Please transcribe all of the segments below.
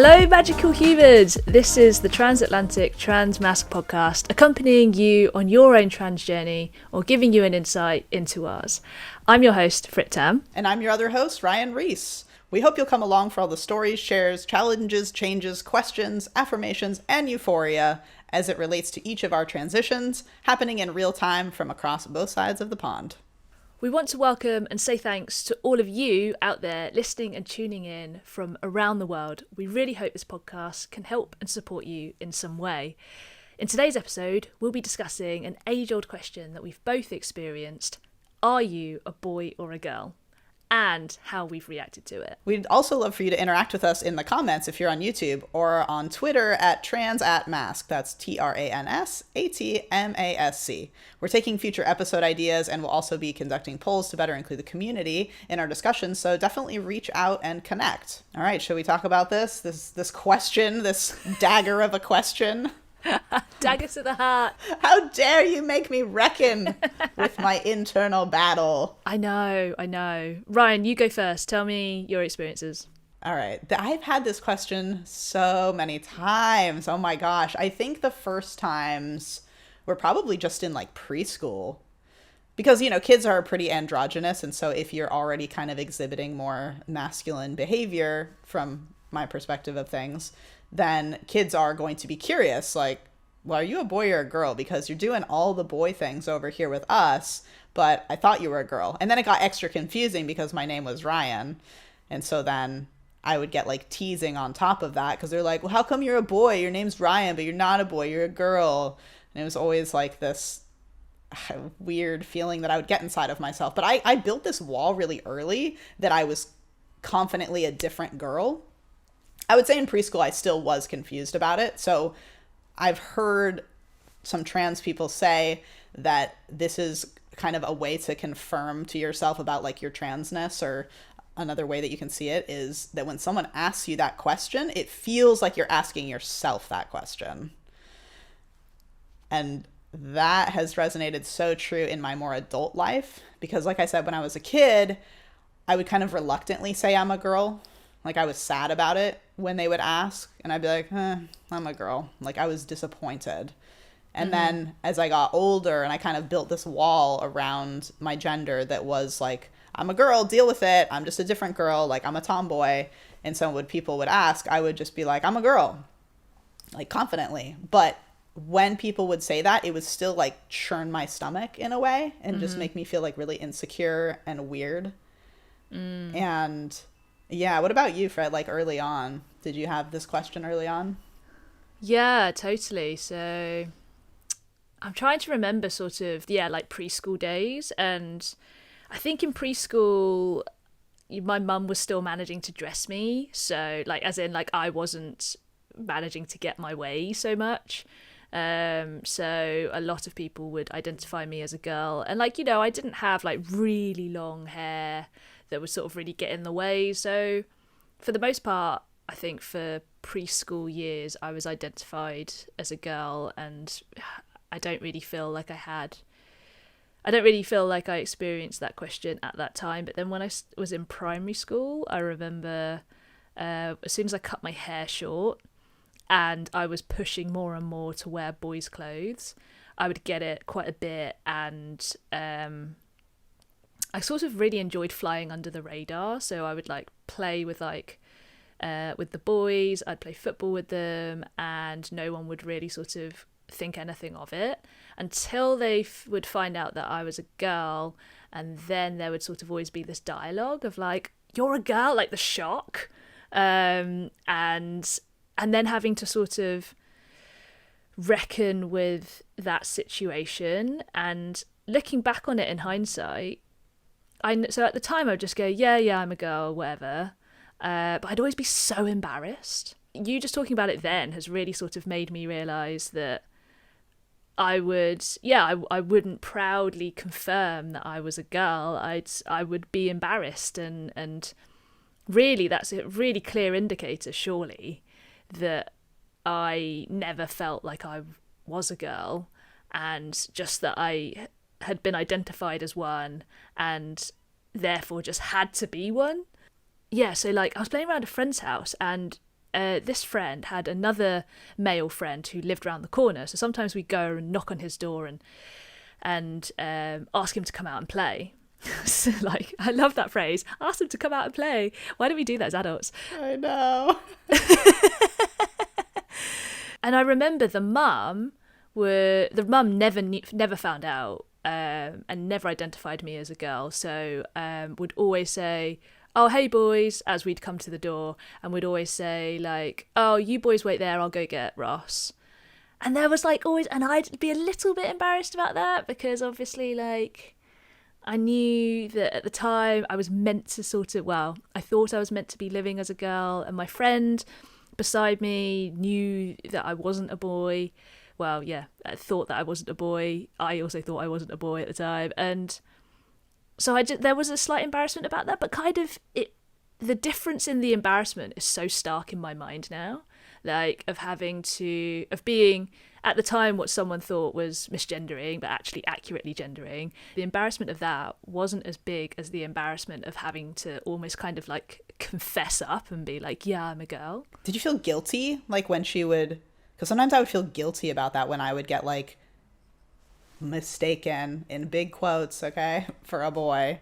Hello, magical humans! This is the TransAtlantic TransMasc podcast, accompanying you on your own trans journey or giving you an insight into ours. I'm your host, Frit Tam. And I'm your other host, Ryan Reese. We hope you'll come along for all the stories, shares, challenges, changes, questions, affirmations, and euphoria as it relates to each of our transitions happening in real time from across both sides of the pond. We want to welcome and say thanks to all of you out there listening and tuning in from around the world. We really hope this podcast can help and support you in some way. In today's episode, we'll be discussing an age-old question that we've both experienced. Are you a boy or a girl? And how we've reacted to it. We'd also love for you to interact with us in the comments if you're on YouTube or on Twitter at TransAtMasc. That's TransAtMasc. We're taking future episode ideas and we'll also be conducting polls to better include the community in our discussions. So definitely reach out and connect. All right, should we talk about this question, this dagger of a question? Dagger to the heart. How dare you make me reckon with my internal battle. I know. Ryan, you go first. Tell me your experiences. All right. I've had this question so many times. Oh my gosh. I think the first times were probably just in like preschool. Because, you know, kids are pretty androgynous. And so if you're already kind of exhibiting more masculine behavior from my perspective of things, then kids are going to be curious, like, well, are you a boy or a girl? Because you're doing all the boy things over here with us, but I thought you were a girl. And then it got extra confusing because my name was Ryan. And so then I would get like teasing on top of that because they're like, well, how come you're a boy? Your name's Ryan, but you're not a boy, you're a girl. And it was always like this weird feeling that I would get inside of myself. But I built this wall really early that I was confidently a different girl. I would say in preschool, I still was confused about it. So I've heard some trans people say that this is kind of a way to confirm to yourself about like your transness, or another way that you can see it is that when someone asks you that question, it feels like you're asking yourself that question. And that has resonated so true in my more adult life because like I said, when I was a kid, I would kind of reluctantly say I'm a girl. Like I was sad about it when they would ask and I'd be like, I'm a girl. Like I was disappointed. And then as I got older and I kind of built this wall around my gender that was like, I'm a girl, deal with it. I'm just a different girl. Like I'm a tomboy. And so when people would ask, I would just be like, I'm a girl, like confidently. But when people would say that, it would still like churn my stomach in a way and just make me feel like really insecure and weird. And yeah, what about you, Fred? Like early on, did you have this question early on? Yeah, totally. So I'm trying to remember sort of, like preschool days. And I think in preschool, my mum was still managing to dress me. So like, as in like, I wasn't managing to get my way so much. So a lot of people would identify me as a girl. And like, you know, I didn't have like really long hair that would sort of really get in the way. So for the most part, I think for preschool years, I was identified as a girl, and I don't really feel like I experienced that question at that time. But then when I was in primary school, I remember as soon as I cut my hair short and I was pushing more and more to wear boys' clothes, I would get it quite a bit. And I sort of really enjoyed flying under the radar. So I would like play with like with the boys, I'd play football with them, and no one would really sort of think anything of it until they would find out that I was a girl. And then there would sort of always be this dialogue of like, you're a girl, like the shock. And then having to sort of reckon with that situation. And looking back on it in hindsight, so at the time I would just go, yeah, I'm a girl, whatever. But I'd always be so embarrassed. You just talking about it then has really sort of made me realise that I wouldn't proudly confirm that I was a girl. I would be embarrassed, and really that's a really clear indicator, surely, that I never felt like I was a girl, and just that I had been identified as one and therefore just had to be one. Yeah, so like I was playing around a friend's house and this friend had another male friend who lived around the corner. So sometimes we'd go and knock on his door and ask him to come out and play. So, like, I love that phrase. Ask him to come out and play. Why don't we do that as adults? I know. And I remember the mum never found out and never identified me as a girl. So would always say, "Oh, hey boys," as we'd come to the door, and would always say like, "Oh, you boys wait there, I'll go get Ross." And there was like always, and I'd be a little bit embarrassed about that because obviously like I knew that at the time I was meant to I thought I was meant to be living as a girl, and my friend beside me knew that I wasn't a boy. Well, yeah, I thought that I wasn't a boy. I also thought I wasn't a boy at the time. And so there was a slight embarrassment about that, but kind of the difference in the embarrassment is so stark in my mind now, like of being at the time what someone thought was misgendering, but actually accurately gendering. The embarrassment of that wasn't as big as the embarrassment of having to almost kind of like confess up and be like, yeah, I'm a girl. Did you feel guilty like when she would, because sometimes I would feel guilty about that when I would get like mistaken in big quotes, okay, for a boy,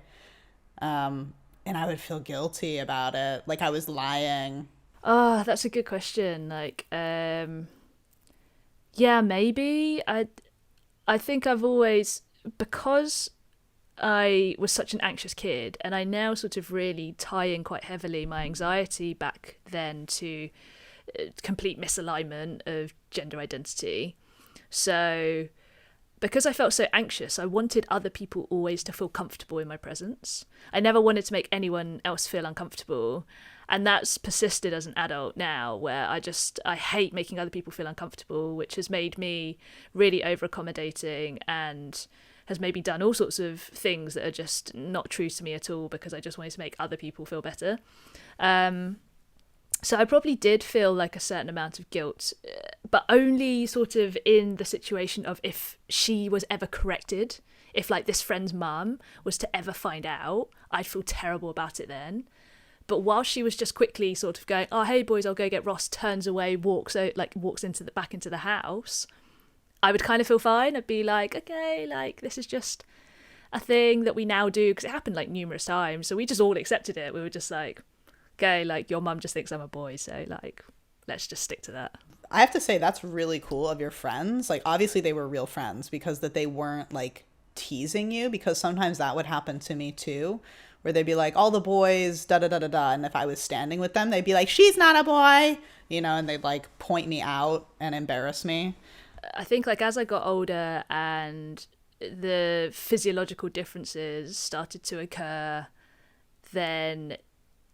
and I would feel guilty about it, like I was lying. Oh, that's a good question. Like yeah, maybe. I think I've always, because I was such an anxious kid, and I now sort of really tie in quite heavily my anxiety back then to complete misalignment of gender identity. So because I felt so anxious, I wanted other people always to feel comfortable in my presence. I never wanted to make anyone else feel uncomfortable. And that's persisted as an adult now, where I hate making other people feel uncomfortable, which has made me really over-accommodating and has made me done all sorts of things that are just not true to me at all because I just wanted to make other people feel better. So I probably did feel like a certain amount of guilt, but only sort of in the situation of if she was ever corrected, if like this friend's mum was to ever find out, I'd feel terrible about it then. But while she was just quickly sort of going, "Oh, hey boys, I'll go get Ross," turns away, walks back into the house, I would kind of feel fine. I'd be like, okay, like this is just a thing that we now do, because it happened like numerous times. So we just all accepted it. We were just like, okay, like your mum just thinks I'm a boy, so like let's just stick to that. I have to say that's really cool of your friends. Like obviously they were real friends, because that they weren't like teasing you, because sometimes that would happen to me too, where they'd be like, all the boys, da da da da da, and if I was standing with them, they'd be like, she's not a boy, you know, and they'd like point me out and embarrass me. I think like as I got older and the physiological differences started to occur, then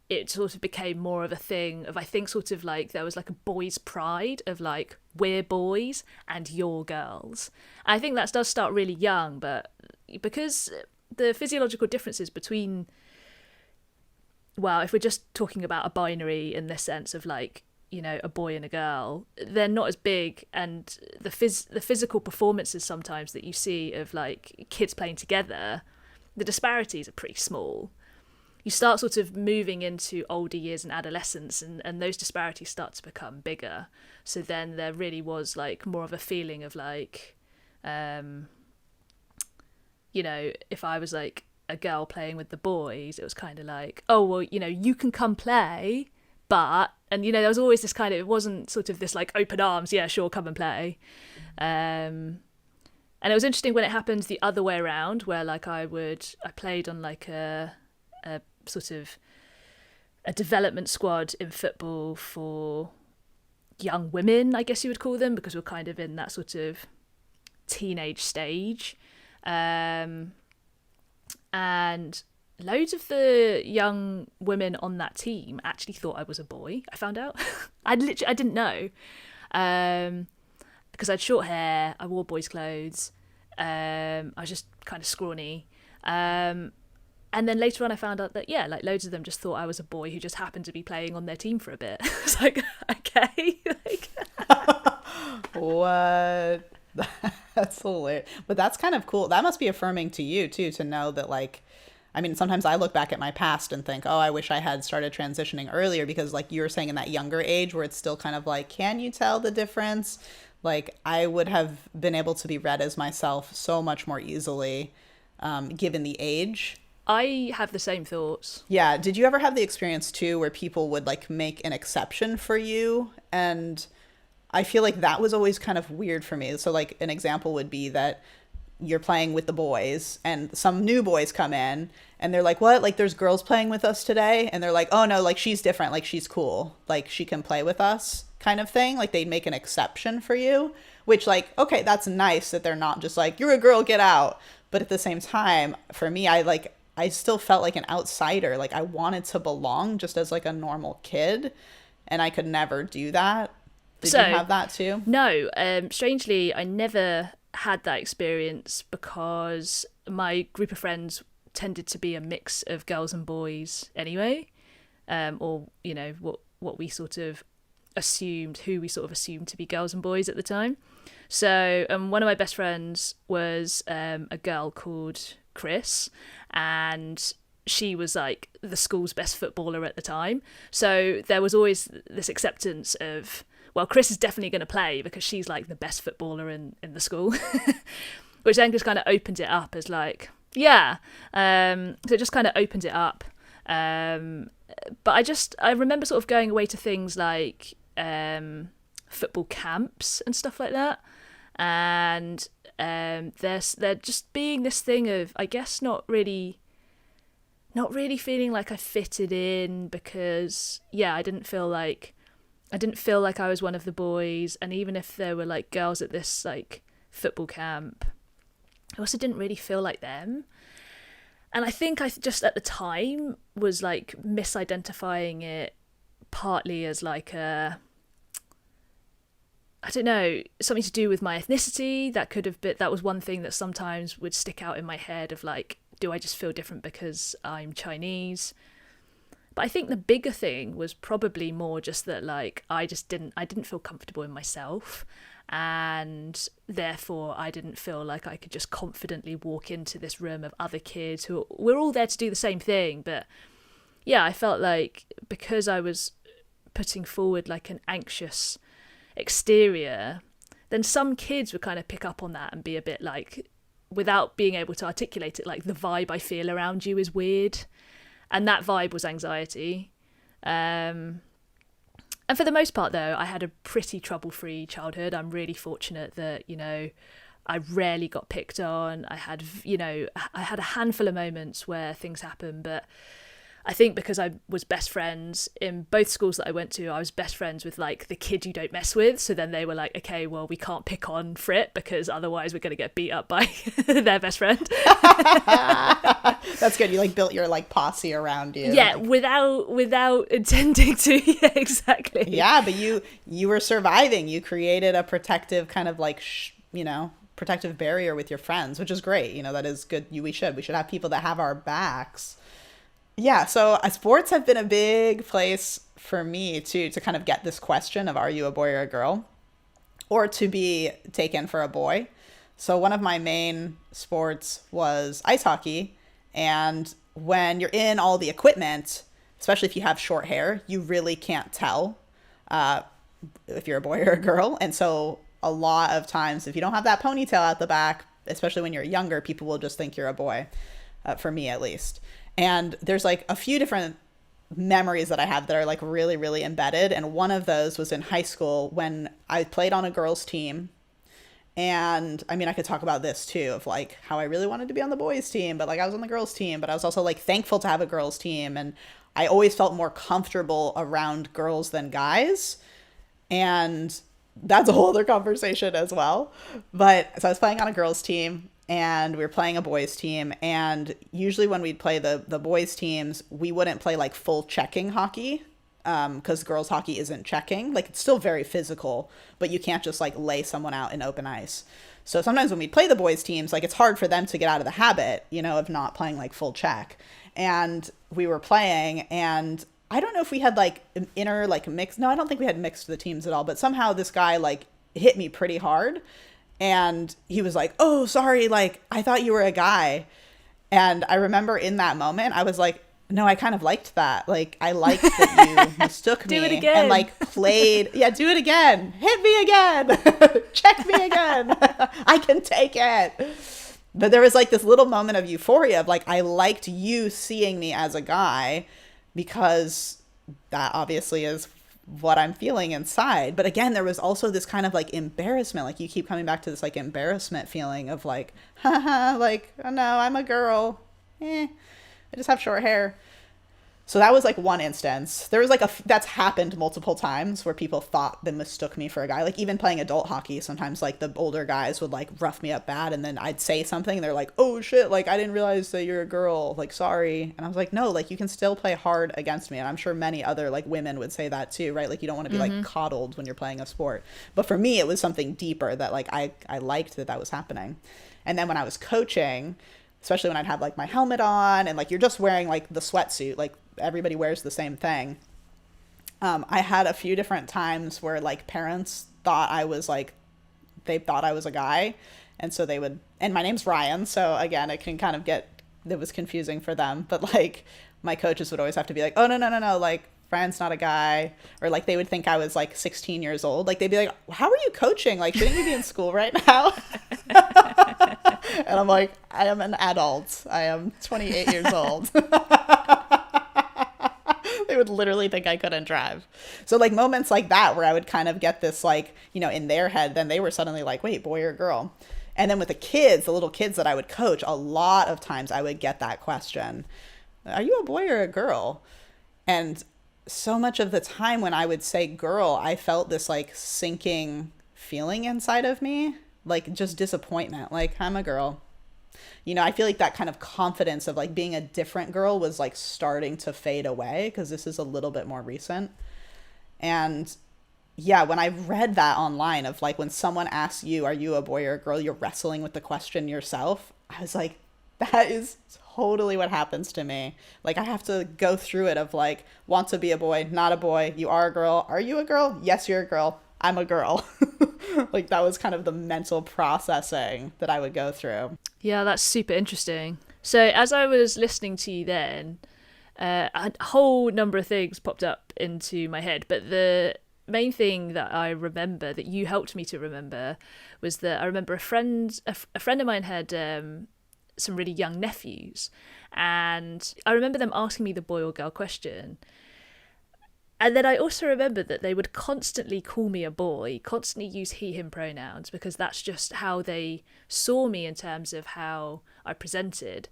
it sort of became more of a thing of, I think, sort of like there was like a boys' pride of like, we're boys and you're girls. And I think that does start really young, but because the physiological differences between, well, if we're just talking about a binary in this sense of like, you know, a boy and a girl, they're not as big, and the physical performances sometimes that you see of like kids playing together, the disparities are pretty small. You start sort of moving into older years and adolescence, and those disparities start to become bigger. So then there really was like more of a feeling of like, you know, if I was like a girl playing with the boys, it was kind of like, oh, well, you know, you can come play, but, and, you know, there was always this kind of, it wasn't sort of this like open arms, yeah, sure, come and play. And it was interesting when it happened the other way around, where like I played on like a sort of a development squad in football for young women, I guess you would call them, because we're kind of in that sort of teenage stage. And loads of the young women on that team actually thought I was a boy. I found out. I didn't know, because I had short hair, I wore boys' clothes, I was just kind of scrawny, and then later on I found out that, yeah, like loads of them just thought I was a boy who just happened to be playing on their team for a bit. It's like, okay, like what? That's hilarious. But that's kind of cool. That must be affirming to you too, to know that like, I mean, sometimes I look back at my past and think, oh, I wish I had started transitioning earlier, because like you were saying, in that younger age where it's still kind of like, can you tell the difference? Like I would have been able to be read as myself so much more easily, given the age. I have the same thoughts. Yeah. Did you ever have the experience too where people would like make an exception for you? And I feel like that was always kind of weird for me. So like an example would be that you're playing with the boys and some new boys come in and they're like, what? Like there's girls playing with us today? And they're like, oh no, like she's different. Like she's cool. Like she can play with us, kind of thing. Like they'd make an exception for you, which like, okay, that's nice that they're not just like, you're a girl, get out. But at the same time, for me, I still felt like an outsider. Like I wanted to belong just as like a normal kid, and I could never do that. Did you have that too? No, strangely, I never had that experience because my group of friends tended to be a mix of girls and boys anyway, or you know what we sort of assumed, who we sort of assumed to be girls and boys at the time. So one of my best friends was a girl called Chris, and she was like the school's best footballer at the time. So there was always this acceptance of, well, Chris is definitely going to play because she's like the best footballer in the school, which then just kind of opened it up as like, yeah. So it just kind of opened it up. But I remember sort of going away to things like football camps and stuff like that. And there just being this thing of, I guess, not really feeling like I fitted in because, yeah, I didn't feel like I was one of the boys. And even if there were like girls at this like football camp, I also didn't really feel like them. And I think I just at the time was like misidentifying it partly as like I don't know, something to do with my ethnicity. That was one thing that sometimes would stick out in my head of like, do I just feel different because I'm Chinese? But I think the bigger thing was probably more just that like I didn't feel comfortable in myself, and therefore I didn't feel like I could just confidently walk into this room of other kids who we're all there to do the same thing. But yeah, I felt like because I was putting forward like an anxious exterior, then some kids would kind of pick up on that and be a bit like, without being able to articulate it, like the vibe I feel around you is weird. And that vibe was anxiety. And for the most part, though, I had a pretty trouble-free childhood. I'm really fortunate that, you know, I rarely got picked on. I had a handful of moments where things happened, but I think because I was best friends in both schools that I went to, I was best friends with like the kid you don't mess with. So then they were like, okay, well, we can't pick on Frit because otherwise we're going to get beat up by their best friend. That's good. You like built your like posse around you. Yeah, like... without intending to. Yeah, exactly. Yeah, but you were surviving. You created a protective kind of like, protective barrier with your friends, which is great. That is good. We should have people that have our backs. Yeah, so sports have been a big place for me too, to kind of get this question of, are you a boy or a girl? Or to be taken for a boy. So one of my main sports was ice hockey. And when you're in all the equipment, especially if you have short hair, you really can't tell if you're a boy or a girl. And so a lot of times, if you don't have that ponytail out the back, especially when you're younger, people will just think you're a boy, for me at least. And there's like a few different memories that I have that are like really, really embedded. And one of those was in high school when I played on a girls' team. And I mean, I could talk about this too, of like how I really wanted to be on the boys' team, but like I was on the girls' team, but I was also like thankful to have a girls' team. And I always felt more comfortable around girls than guys. And that's a whole other conversation as well. But so I was playing on a girls' team. And we were playing a boys team. And usually when we'd play the boys teams, we wouldn't play like full checking hockey, because girls hockey isn't checking. Like it's still very physical, but you can't just like lay someone out in open ice. So sometimes when we play the boys teams, like it's hard for them to get out of the habit, of not playing like full check. And we were playing, and I don't know if we had like an inner like mix. No, I don't think we had mixed the teams at all. But somehow this guy like hit me pretty hard. And he was like, oh, sorry, like, I thought you were a guy. And I remember in that moment, I was like, no, I kind of liked that. Like, I liked that you mistook me Do it again. and like played. Yeah, do it again. Hit me again. Check me again. I can take it. But there was like this little moment of euphoria of like, I liked you seeing me as a guy because that obviously is what I'm feeling inside. But again, there was also this kind of like embarrassment. Like, you keep coming back to this like embarrassment feeling of like, haha, like, oh no, I'm a girl. I just have short hair. So that was like one instance. There was like that's happened multiple times where people thought they mistook me for a guy. Like, even playing adult hockey, sometimes like the older guys would like rough me up bad, and then I'd say something and they're like, oh shit, like I didn't realize that you're a girl, like sorry. And I was like, no, like you can still play hard against me. And I'm sure many other like women would say that too, right? Like, you don't want to be like coddled when you're playing a sport. But for me, it was something deeper that like I liked that was happening. And then when I was coaching, especially when I'd have like my helmet on and like you're just wearing like the sweatsuit, like everybody wears the same thing. I had a few different times where like parents thought I was like, they thought I was a guy. And so they would, and my name's Ryan. So again, it can kind of it was confusing for them. But like my coaches would always have to be like, oh, no, like Ryan's not a guy. Or like they would think I was like 16 years old. Like they'd be like, how are you coaching? Like, shouldn't you be in school right now? And I'm like, I am an adult. I am 28 years old. They would literally think I couldn't drive. So like moments like that where I would kind of get this like, you know, in their head, then they were suddenly like, wait, boy or girl? And then with the kids, the little kids that I would coach, a lot of times I would get that question, are you a boy or a girl? And so much of the time when I would say girl, I felt this like sinking feeling inside of me, like just disappointment, like I'm a girl. You know, I feel like that kind of confidence of like being a different girl was like starting to fade away because this is a little bit more recent. And yeah, when I read that online of like when someone asks you, are you a boy or a girl, you're wrestling with the question yourself. I was like, that is totally what happens to me. Like I have to go through it of like, want to be a boy, not a boy. You are a girl. Are you a girl? Yes, you're a girl. I'm a girl. Like that was kind of the mental processing that I would go through. Yeah, that's super interesting. So as I was listening to you then, a whole number of things popped up into my head. But the main thing that I remember, that you helped me to remember, was that I remember a friend of mine had some really young nephews. And I remember them asking me the boy or girl question. And then I also remember that they would constantly call me a boy, constantly use he, him pronouns, because that's just how they saw me in terms of how I presented.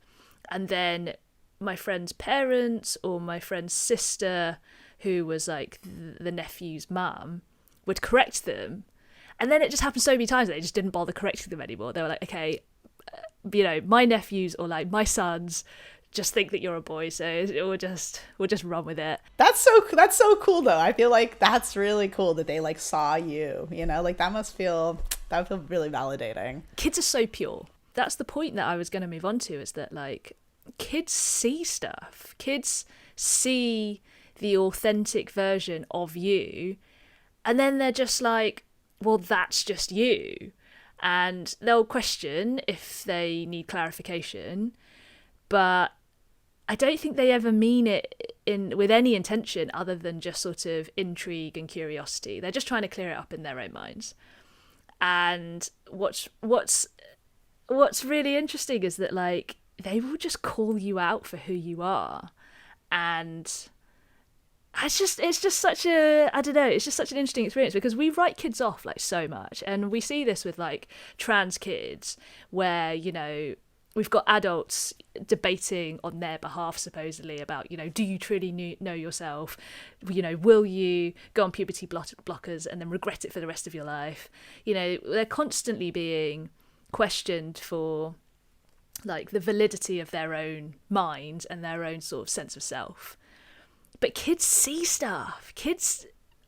And then my friend's parents or my friend's sister, who was like the nephew's mum, would correct them. And then it just happened so many times that they just didn't bother correcting them anymore. They were like, okay, you know, my nephews or like my sons just think that you're a boy, so we'll just run with it. That's so cool though. I feel like that's really cool that they like saw you, you know, like that would feel really validating. Kids are so pure. That's the point that I was going to move on to, is that like kids see stuff. Kids see the authentic version of you, and then they're just like, well, that's just you. And they'll question if they need clarification, but I don't think they ever mean it with any intention other than just sort of intrigue and curiosity. They're just trying to clear it up in their own minds. And what's really interesting is that like they will just call you out for who you are. And it's just such a, I don't know, it's just such an interesting experience, because we write kids off like so much. And we see this with like trans kids where, you know, we've got adults debating on their behalf, supposedly, about, you know, do you truly know yourself? You know, will you go on puberty blockers and then regret it for the rest of your life? You know, they're constantly being questioned for, like, the validity of their own mind and their own sort of sense of self. But kids see stuff. Kids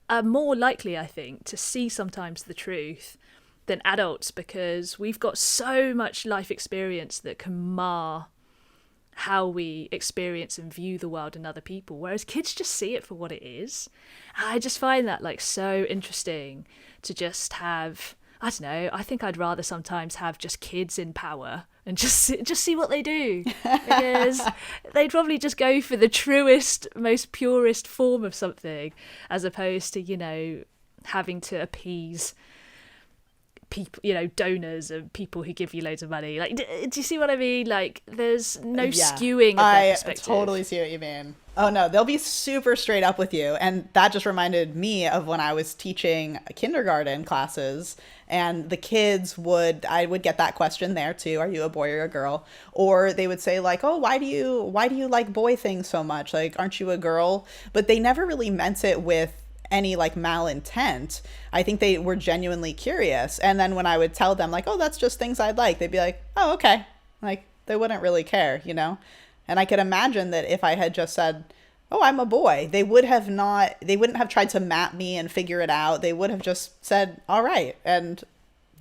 are more likely, I think, to see sometimes the truth than adults, because we've got so much life experience that can mar how we experience and view the world and other people, whereas kids just see it for what it is. I just find that like so interesting to just have, I don't know. I think I'd rather sometimes have just kids in power and just see what they do, because they'd probably just go for the truest, most purest form of something, as opposed to, you know, having to appease people, you know, donors and people who give you loads of money. Like, do you see what I mean? Like, there's no skewing of their perspective. I totally see what you mean. Oh no, they'll be super straight up with you. And that just reminded me of when I was teaching kindergarten classes, and the kids I would get that question there too. Are you a boy or a girl? Or they would say like, oh, why do you like boy things so much? Like, aren't you a girl? But they never really meant it with any like malintent. I think they were genuinely curious. And then when I would tell them like, oh, that's just things I'd like, they'd be like, oh, okay. Like, they wouldn't really care, you know? And I could imagine that if I had just said, oh, I'm a boy, they wouldn't have tried to map me and figure it out. They would have just said, all right. And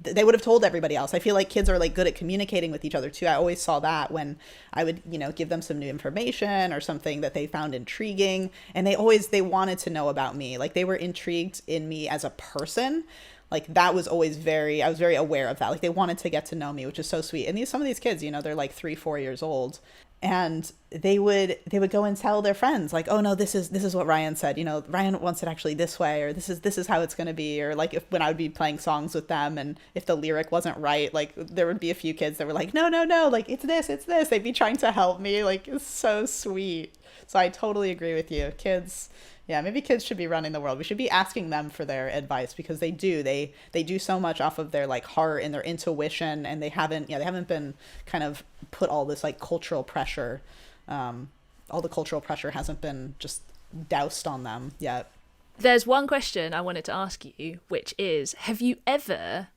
they would have told everybody else. I feel like kids are like good at communicating with each other too. I always saw that when I would, you know, give them some new information or something that they found intriguing. And they wanted to know about me. Like, they were intrigued in me as a person. Like, that was always I was very aware of that. Like, they wanted to get to know me, which is so sweet. And some of these kids, you know, they're like 3-4 years old. And they would go and tell their friends like, oh no, this is what Ryan said, you know, Ryan wants it actually this way, or this is how it's going to be. Or like, when I would be playing songs with them, and if the lyric wasn't right, like, there would be a few kids that were like, no, like, it's this. They'd be trying to help me. Like, it's so sweet. So I totally agree with you. Kids, yeah, maybe kids should be running the world. We should be asking them for their advice, because they do so much off of their like heart and their intuition, and they haven't been kind of put all this like cultural pressure. All the cultural pressure hasn't been just doused on them yet. There's one question I wanted to ask you, which is, have you ever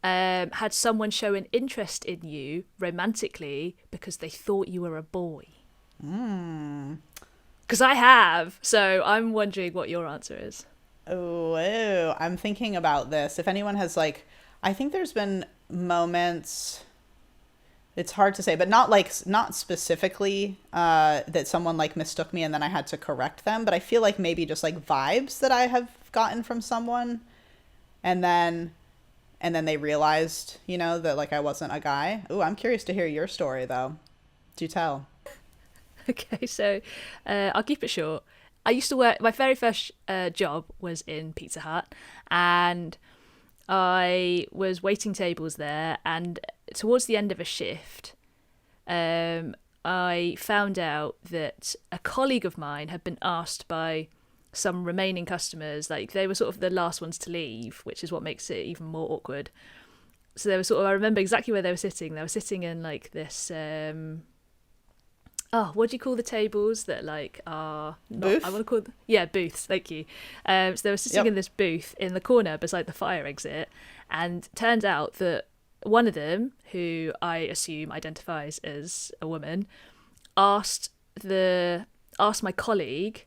had someone show an interest in you romantically because they thought you were a boy? Because I have, so I'm wondering what your answer is. Oh, I'm thinking about this. If anyone has like, I think there's been moments, it's hard to say, but not specifically that someone like mistook me and then I had to correct them. But I feel like maybe just like vibes that I have gotten from someone, and then they realized, you know, that like I wasn't a guy. Ooh, I'm curious to hear your story though. Do tell. Okay, so I'll keep it short. I used to work, my very first job was in Pizza Hut, and I was waiting tables there, and towards the end of a shift, I found out that a colleague of mine had been asked by some remaining customers, like they were sort of the last ones to leave, which is what makes it even more awkward. So they were sort of, I remember exactly where they were sitting. They were sitting in like this... what do you call the tables that like are not, booth? I want to call them, yeah, booths, thank you. So they were sitting in this booth in the corner beside the fire exit, and turns out that one of them, who I assume identifies as a woman, asked my colleague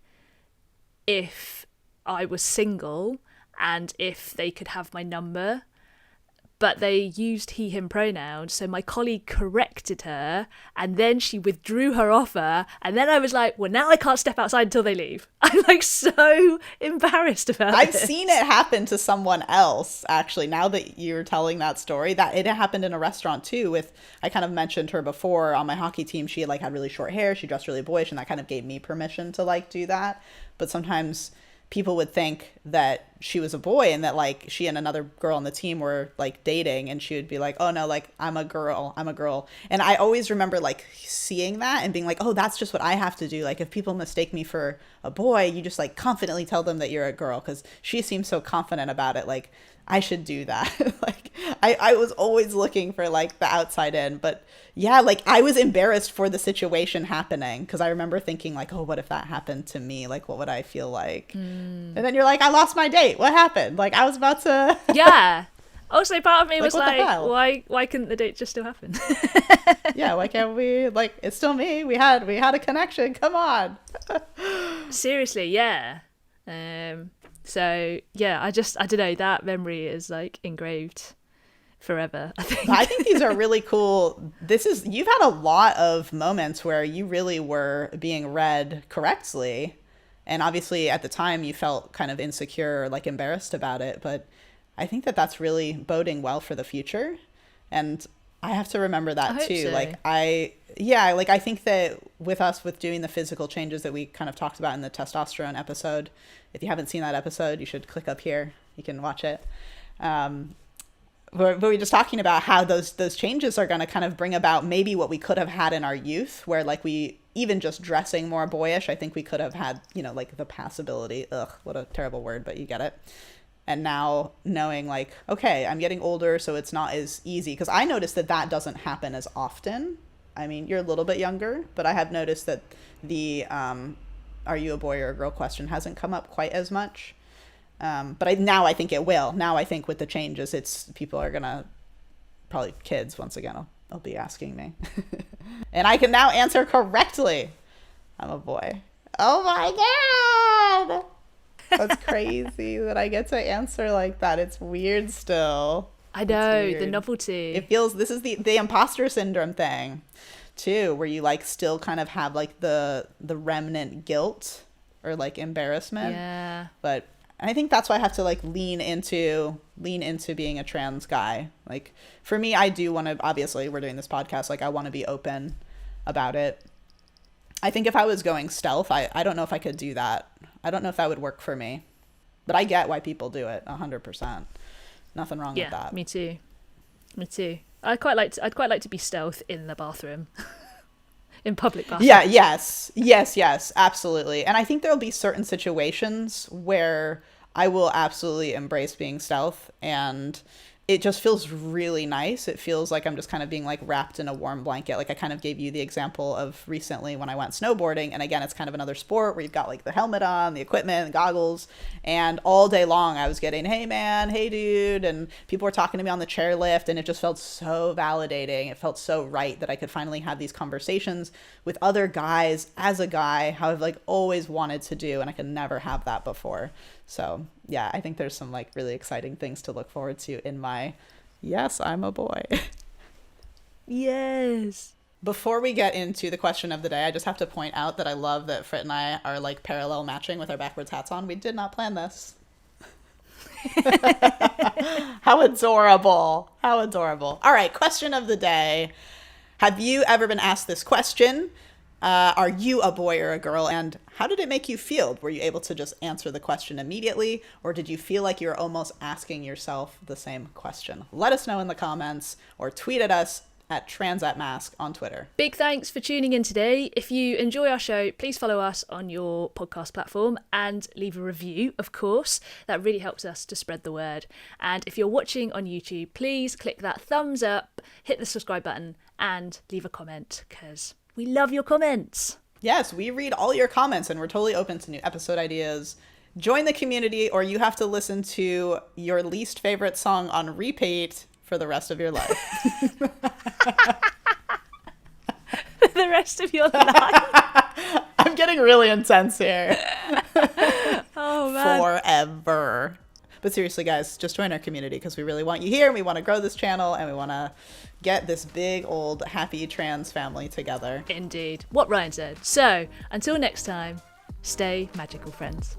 if I was single and if they could have my number. But they used he, him pronouns, so my colleague corrected her, and then she withdrew her offer, and then I was like, well, now I can't step outside until they leave. I'm like so embarrassed about it. I've seen it happen to someone else, actually, now that you're telling that story. That it happened in a restaurant too. I kind of mentioned her before on my hockey team. She like had really short hair, she dressed really boyish, and that kind of gave me permission to like do that. But sometimes people would think that she was a boy and that like she and another girl on the team were like dating, and she would be like, oh no, like I'm a girl. And I always remember like seeing that and being like, oh, that's just what I have to do. Like if people mistake me for a boy, you just like confidently tell them that you're a girl, because she seems so confident about it. Like I should do that. Like I was always looking for like the outside in. But yeah, like I was embarrassed for the situation happening, because I remember thinking like, oh, what if that happened to me? Like what would I feel like? And then you're like, I lost my date. What happened? Like I was about to Yeah. Also, part of me was like, why couldn't the date just still happen? Yeah, why can't we, like, it's still me. We had a connection. Come on. Seriously, yeah. So yeah, I don't know, that memory is like engraved forever, I think these are really cool. You've had a lot of moments where you really were being read correctly, and obviously at the time you felt kind of insecure or like embarrassed about it, but I think that that's really boding well for the future. And I have to remember that too. So. Like I think that with us, with doing the physical changes that we kind of talked about in the testosterone episode, if you haven't seen that episode, you should click up here. You can watch it. But we're just talking about how those changes are going to kind of bring about maybe what we could have had in our youth, where like we, even just dressing more boyish, I think we could have had, you know, like the passability. Ugh, what a terrible word, but you get it. And now knowing like, okay, I'm getting older, so it's not as easy. Because I noticed that doesn't happen as often. I mean, you're a little bit younger, but I have noticed that the are you a boy or a girl question hasn't come up quite as much. But now I think it will. Now I think with the changes, it's people are going to, probably kids once again, will be asking me. And I can now answer correctly. I'm a boy. Oh my God. That's crazy that I get to answer like that. It's weird still. I know, the novelty. It feels, this is the imposter syndrome thing too, where you like still kind of have like the remnant guilt or like embarrassment. Yeah. But I think that's why I have to like lean into being a trans guy. Like for me, I do want to, obviously we're doing this podcast, like I want to be open about it. I think if I was going stealth, I don't know if I could do that. I don't know if that would work for me, but I get why people do it 100%. Nothing wrong with that. Me too. I'd quite like to be stealth in the bathroom. In public bathroom. Yeah, yes, absolutely. And I think there'll be certain situations where I will absolutely embrace being stealth, and it just feels really nice. It feels like I'm just kind of being like wrapped in a warm blanket. Like I kind of gave you the example of recently when I went snowboarding. And again, it's kind of another sport where you've got like the helmet on, the equipment, the goggles. And all day long I was getting, hey man, hey dude. And people were talking to me on the chairlift, and it just felt so validating. It felt so right that I could finally have these conversations with other guys as a guy, how I've like always wanted to do. And I could never have that before. So yeah, I think there's some like really exciting things to look forward to in my, yes, I'm a boy. Yes. Before we get into the question of the day, I just have to point out that I love that Frit and I are like parallel matching with our backwards hats on. We did not plan this. How adorable. How adorable. All right, question of the day. Have you ever been asked this question? Are you a boy or a girl? And how did it make you feel? Were you able to just answer the question immediately? Or did you feel like you were almost asking yourself the same question? Let us know in the comments or tweet at us at TransAtMasc on Twitter. Big thanks for tuning in today. If you enjoy our show, please follow us on your podcast platform and leave a review, of course. That really helps us to spread the word. And if you're watching on YouTube, please click that thumbs up, hit the subscribe button, and leave a comment, because we love your comments. Yes, we read all your comments, and we're totally open to new episode ideas. Join the community, or you have to listen to your least favorite song on repeat for the rest of your life. For the rest of your life. I'm getting really intense here. Oh, man. Forever. But seriously, guys, just join our community, because we really want you here, and we want to grow this channel, and we want to get this big, old, happy trans family together. Indeed. What Ryan said. So, until next time, stay magical, friends.